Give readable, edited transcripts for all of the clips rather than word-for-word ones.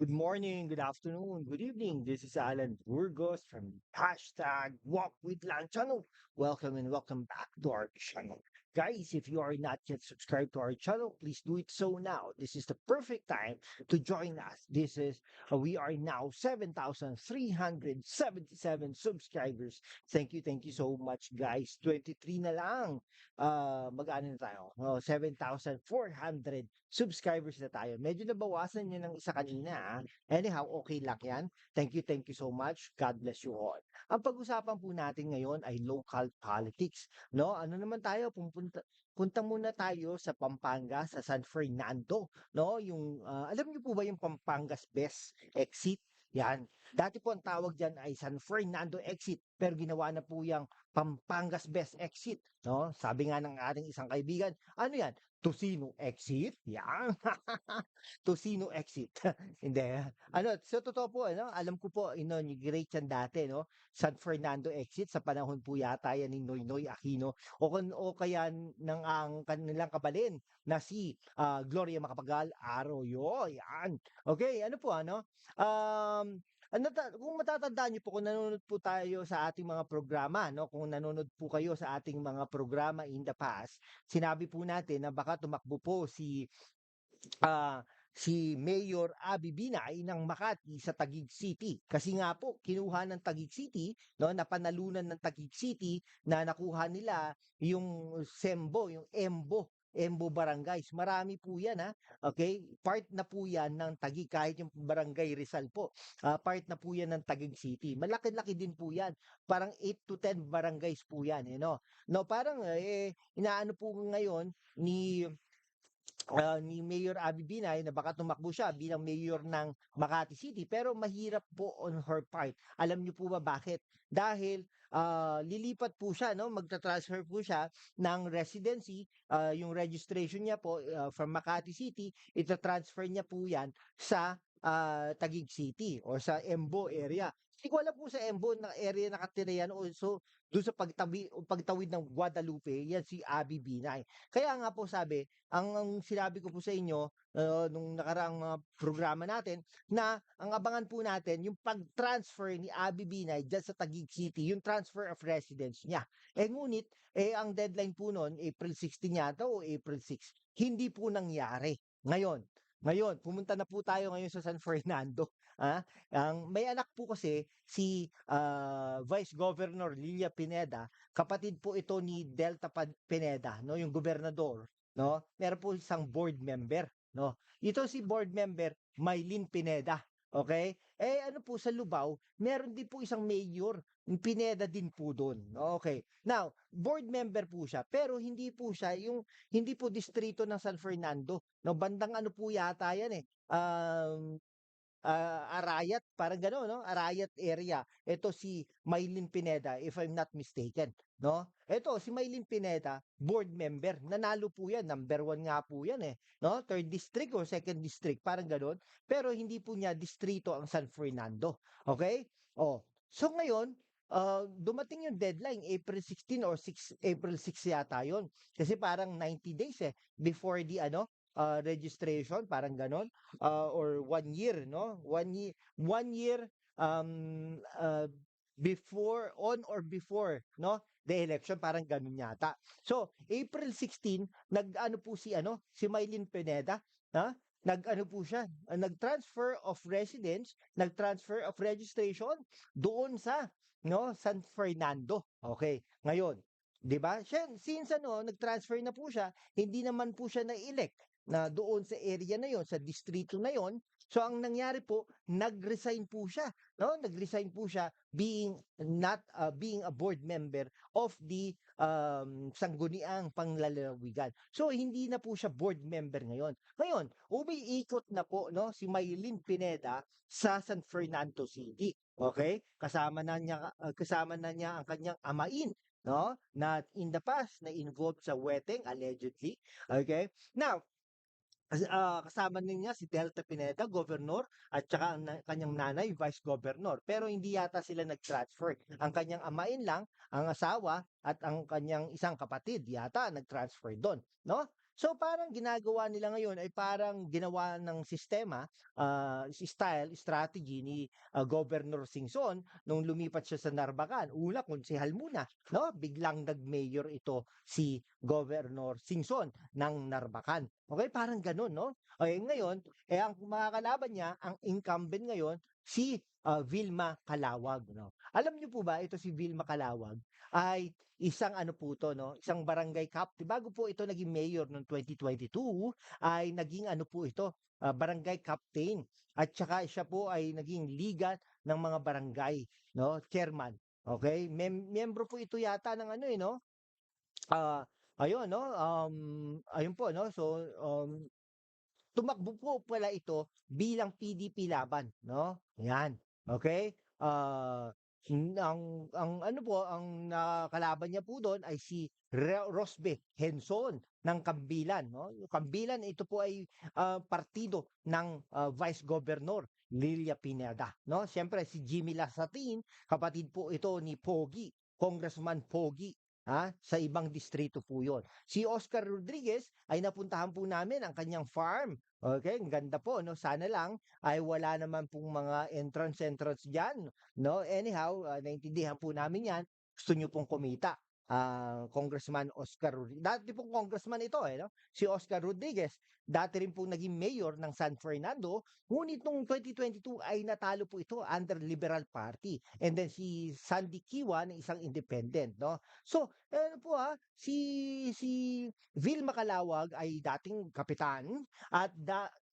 Good morning, good afternoon, good evening. This is Alan Burgos from hashtag Walk with Lang channel. Welcome and welcome back to our channel. Guys, if you are not yet subscribed to our channel, please do it so now. This is the perfect time to join us. We are now 7,377 subscribers. Thank you so much, guys. 23 na lang. Mag-ano na tayo? 7,400 subscribers na tayo. Medyo nabawasan yun ng isa kanina. Anyhow, okay lang yan. Thank you so much. God bless you all. Ang pag-usapan po natin ngayon ay local politics. No? Ano naman tayo? Punta muna tayo sa Pampanga, sa San Fernando. No? Alam niyo po ba yung Pampangas Best Exit? Yan. Dati po ang tawag dyan ay San Fernando Exit, pero ginawa na po yung Pampangas Best Exit. No? Sabi nga ng ating isang kaibigan, ano yan? Tosino Exit? Yan. Tosino Exit. Hindi. So totoo po, alam ko po, inaugurate yan dati, no? San Fernando Exit, sa panahon po yata yan ni Noynoy Aquino, o kaya ng ang kanilang kabalin na si Gloria Macapagal Arroyo. Yan. Okay, ano po, kung matatandaan niyo po, kung nanonood po tayo sa ating mga programa, no? Kung nanonood po kayo sa ating mga programa in the past, sinabi po natin na baka tumakbo po ah, si Mayor Abby Binay ng Makati sa Taguig City. Kasi nga po, kinuha ng Taguig City, no, napanalunan ng Taguig City na nakuha nila yung Embo Barangays. Marami po yan, ha. Okay? Part na po yan ng Taguig, kahit yung Barangay Rizal po. Part na po yan ng Taguig City. Malaki-laki din po yan. Parang 8 to 10 barangays po yan, no? No, parang inaano po ngayon ni Mayor Abby Binay na baka tumakbo siya bilang mayor ng Makati City, pero mahirap po on her part. Alam niyo po ba bakit? Dahil lilipat po siya, no? Magta-transfer po siya ng residency, yung registration niya po from Makati City, ita-transfer niya po 'yan sa Taguig City or sa Embo area. Hindi ko alam po sa Embo na area nakatira yan, o so doon sa pagtawid ng Guadalupe, yan si Abby Binay. Kaya nga po sabi, ang sinabi ko po sa inyo, nung nakaraang programa natin, na ang abangan po natin yung pag-transfer ni Abby Binay diyan sa Taguig City, yung transfer of residence niya. Ngunit, ang deadline po noon, April 16 yata o April 6, hindi po nangyari. Ngayon, pumunta na po tayo ngayon sa San Fernando. May anak po kasi si Vice Governor Lilia Pineda, kapatid po ito ni Pineda, no, yung gobernador, no? Meron po isang board member, no? Ito si board member Mylene Pineda, okay? Ano po sa Lubao, meron din po isang mayor, yung Pineda din po doon. Okay. Now, board member po siya, pero hindi po distrito ng San Fernando. No, bandang ano po yata yan Arayat, parang gano'n, no? Arayat area. Ito si Mylene Pineda, if I'm not mistaken, no? Ito si Mylene Pineda, board member. Nanalo po 'yan, number 1 nga po 'yan no? Third district o second district, parang gano'n. Pero hindi po niya distrito ang San Fernando. Okay? So ngayon, dumating yung deadline, April 16 or April 6 yata 'yon. Kasi parang 90 days before the registration, parang gano'n, or 1 year, no? 1 year before, on or before, no? The election, parang ganun yata. So, April 16, nag-ano po si Mylene Pineda, ha? Nag-ano po siya, nag-transfer of residence, nag-transfer of registration doon sa, no, San Fernando. Okay, ngayon, 'di ba? Since nag-transfer na po siya, hindi naman po siya na-elect na doon sa area na yon, sa distrito na yon. So ang nangyari po, nag-resign po siya, no? Nag-resign po siya being a board member of the Sangguniang Panglalawigan. So hindi na po siya board member ngayon. Ngayon, umiikot na po, no, si Mylene Pineda sa San Fernando City. Okay? Kasama na niya ang kanyang amain, no? Na in the past na involved sa wedding allegedly. Okay? Now, kasama din niya si Delta Pineda, Governor, at saka ang kanyang nanay, Vice Governor. Pero hindi yata sila nag-transfer. Ang kanyang amain lang, ang asawa, at ang kanyang isang kapatid, yata nag-transfer doon. No? So, parang ginagawa nila ngayon ay parang ginawa ng sistema, style, strategy ni, Governor Singson nung lumipat siya sa Narbacan. Una, konsehal muna, 'no? Biglang nag-mayor ito si Governor Singson ng Narbacan. Okay, parang gano'n, 'no? Okay, ngayon, ang makakalaban niya, ang incumbent ngayon, si, Vilma Calawag, 'no? Alam niyo po ba ito si Vilma Calawag ay isang ano po 'to 'no, isang barangay captain bago po ito naging mayor noong 2022 ay naging ano po ito, barangay captain at saka siya po ay naging liga ng mga barangay 'no, chairman. Okay, miyembro po ito yata ng ano, eh, 'no, ah, ayun 'no, ayun po 'no, so, tumakbo po pala ito bilang PDP laban 'no, 'yan, okey? Ang ano po, ang nakakalaban niya po do'n ay si Rosbe Henson ng Kambilan 'no. Yung Kambilan ito po ay, partido ng, Vice Governor Lilia Pineda 'no. Siyempre si Jimmy Lasatin, kapatid po ito ni Pogi, Congressman Pogi, sa ibang distrito po 'yon. Si Oscar Rodriguez ay napuntahan po namin ang kanyang farm. Okay, ang ganda po 'no. Sana lang ay wala naman pong mga entrance diyan 'no. Anyhow, naintindihan po namin 'yan. Gusto niyo pong kumita, Congressman Oscar dati pong congressman ito, eh, 'no, si Oscar Rodriguez. Dati rin pong naging mayor ng San Fernando, ngunit nung 2022 ay natalo po ito under Liberal Party. And then si Sandy Kiwa na isang independent 'no. So, ano po, si Vilma Calawag ay dating kapitan at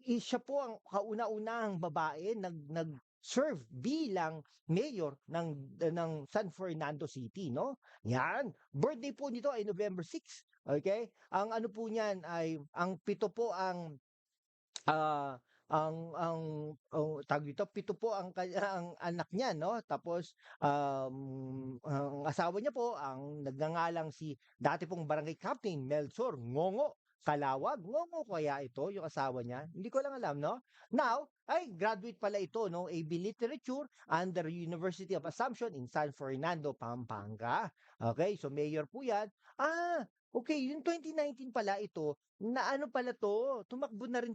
siya po ang kauna-unahang babae nag-serve bilang mayor ng San Fernando City 'no, 'yan. Birthday po nito ay November 6, okay? Ang ano po niyan ay ang 7 po Ah, tawag dito, 7 po ang ang anak niya 'no, tapos, ang asawa niya po ang nagngangalang si dati pong barangay captain Melchor Ngongo Calawag. Ngongo kaya ito yung asawa niya? Hindi ko lang alam 'no. Now, ay graduate pala ito no, AB Literature under University of Assumption in San Fernando, Pampanga. Okay, so mayor po 'yan. Okay, yung 2019 pala ito na ano pala 'to, tumakbo na rin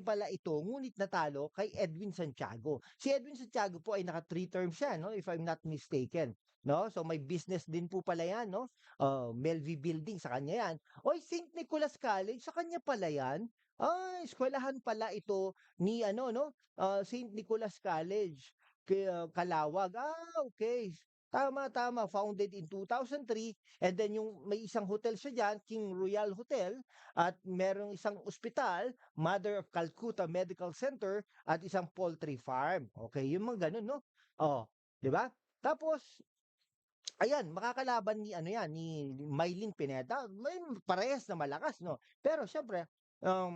pala ito ngunit natalo kay Edwin Santiago. Si Edwin Santiago po ay naka 3 terms siya 'no, if I'm not mistaken, 'no. So may business din po pala 'yan 'no, Melvi Building sa kanya 'yan. Oy, St. Nicholas College sa kanya pala 'yan? Eskuwelahan pala ito ni ano 'no, St. Nicholas College, Calawag. Okay. Tama, tama, founded in 2003 and then yung may isang hotel siya diyan, King Royal Hotel at merong isang ospital, Mother of Calcutta Medical Center at isang poultry farm. Okay, yung mga gano'n 'no? Oh, 'di ba? Tapos ayan, makakalaban ni ano 'yan, ni Mylene Pineda, parehas na malakas 'no. Pero siyempre,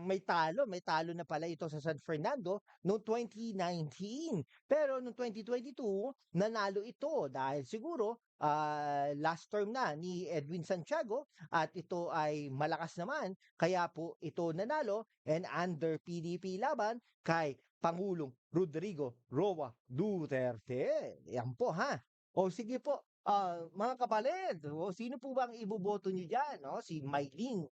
may talo na pala ito sa San Fernando noong 2019. Pero noong 2022 nanalo ito dahil siguro, last term na ni Edwin Santiago at ito ay malakas naman kaya po ito nanalo and under PDP laban kay Pangulong Rodrigo Roa Duterte. Yan po o sige po, mga kapatid, sino po ba ang iboboto niyo diyan 'no, si Mylene,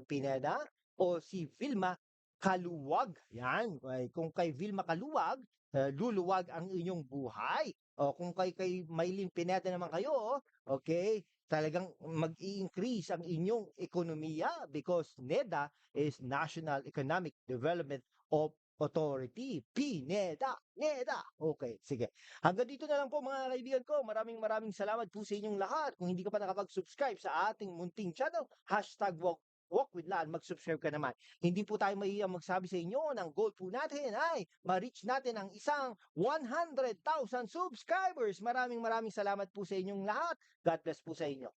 Pineda o si Vilma Kaluwag? 'Yan, kung kay Vilma Kaluwag, luluwag ang inyong buhay. O kung kay Mylene Pineda naman kayo, okay, talagang mag-i-increase ang inyong ekonomiya because NEDA is National Economic Development of Authority. Pineda, NEDA. Okay, sige. Hanggang dito na lang po mga kaibigan ko. Maraming maraming salamat po sa inyong lahat. Kung hindi ka pa nakapag-subscribe sa ating munting channel, #walk with Lan, mag-subscribe ka naman. Hindi po tayo mahihiyang magsabi sa inyo ng goal po natin ay ma-reach natin ang isang 100,000 subscribers. Maraming maraming salamat po sa inyong lahat. God bless po sa inyo.